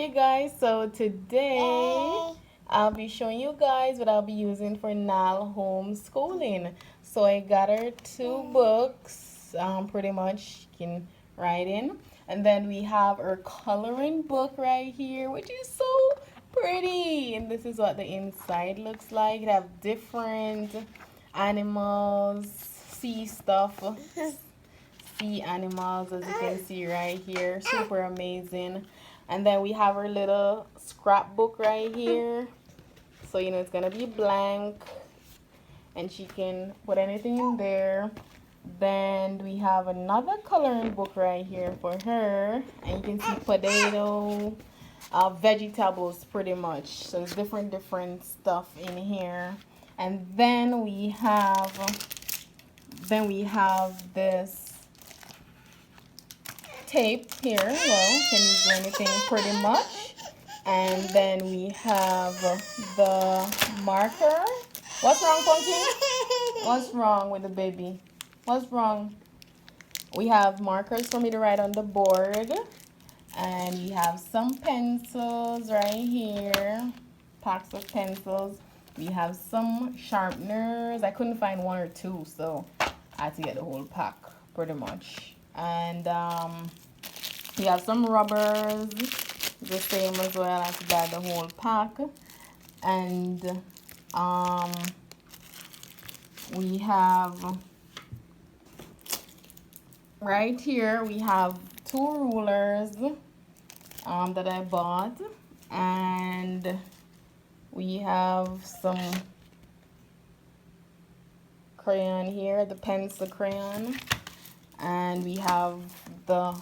Hey guys, so today I'll be showing you guys what I'll be using for Nal homeschooling. So I got her two books, pretty much you can write in. And then we have our coloring book right here, which is so pretty. And this is what the inside looks like. It have different animals, sea stuff, sea animals, as you can see right here. Super amazing. And then we have our little scrapbook right here. So you know it's gonna be blank and she can put anything in there. Then we have another coloring book right here for her, and you can see potato, vegetables pretty much. So it's different stuff in here. And then we have this tape here. Well, can use anything pretty much. And then we have the marker. What's wrong, Pumpkin? What's wrong with the baby? What's wrong? We have markers for me to write on the board. And we have some pencils right here. Packs of pencils. We have some sharpeners. I couldn't find one or two, so I had to get the whole pack pretty much. And we have some rubbers, the same as well. I have to buy the whole pack. And we have right here, we have two rulers that I bought, and we have some crayon here, the pencil crayon, and we have the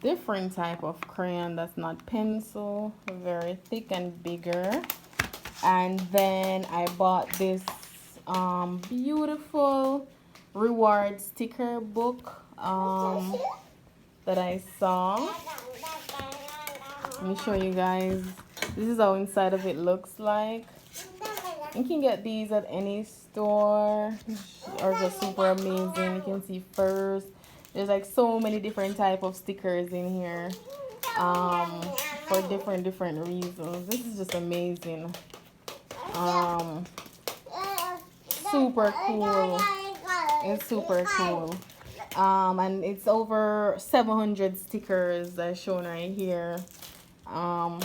different type of crayon that's not pencil, very thick and bigger. And then I bought this beautiful reward sticker book that I saw. Let me show you guys. This is how inside of it looks like. You can get these at any store, or just super amazing. You can see first, there's like so many different type of stickers in here for different reasons. This is just amazing. Super cool. It's super cool. And it's over 700 stickers as shown right here.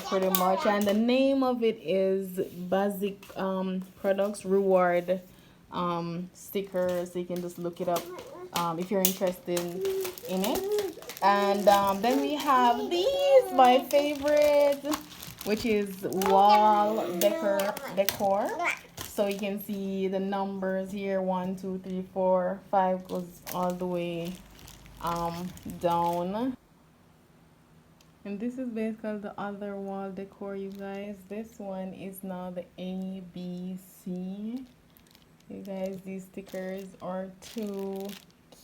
Pretty much, and the name of it is Basic Products Reward stickers. So you can just look it up if you're interested in it. And then we have these, my favorite, which is wall decor. So you can see the numbers here, 1 2 3 4 5 goes all the way down. And this is basically the other wall decor, you guys. This one is now the ABC. You guys, these stickers are too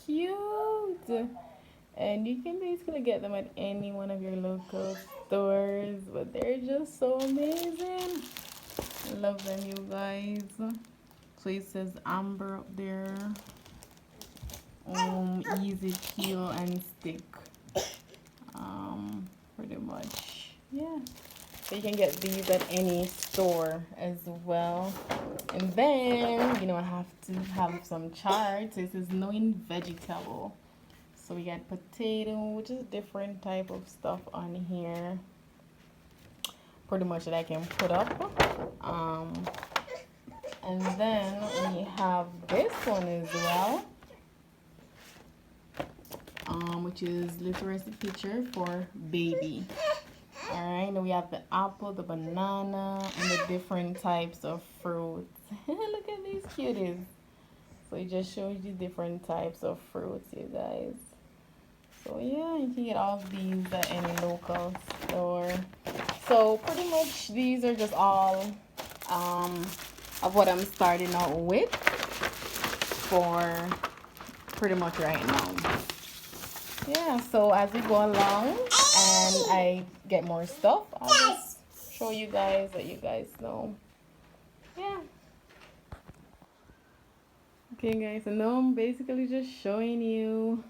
cute. And you can basically get them at any one of your local stores. But they're just so amazing. I love them, you guys. So it says amber up there. Easy peel and stick. Pretty much, yeah. So you can get these at any store as well. And then, you know, I have to have some charts. This is knowing vegetable. So we got potato, which is different type of stuff on here. Pretty much that I can put up. And then we have this one as well. Which is literacy picture for baby. Alright, now we have the apple, the banana, and the different types of fruits. Look at these cuties. So it just shows you different types of fruits, you guys. So yeah, you can get all of these at any local store. So pretty much these are just all of what I'm starting out with for pretty much right now. Yeah, so as we go along and I get more stuff, I'll just show you guys, let you guys know. Yeah. Okay guys, so now I'm basically just showing you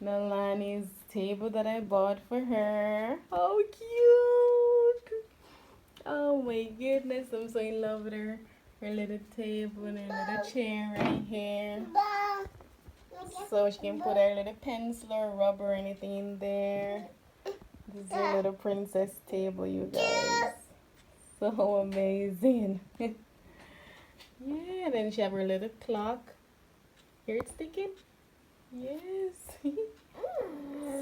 Nalani's table that I bought for her. How cute! Oh my goodness, I'm so in love with her. Her little table and her little chair right here. So she can put her little pencil or rubber or anything in there. This is a little princess table, you guys. So amazing. Yeah, then she have her little clock. Here it's ticking. Yes.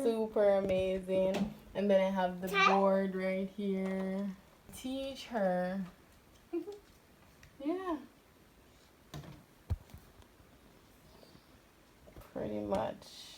Super amazing. And then I have the board right here. Teach her. Yeah. Pretty much.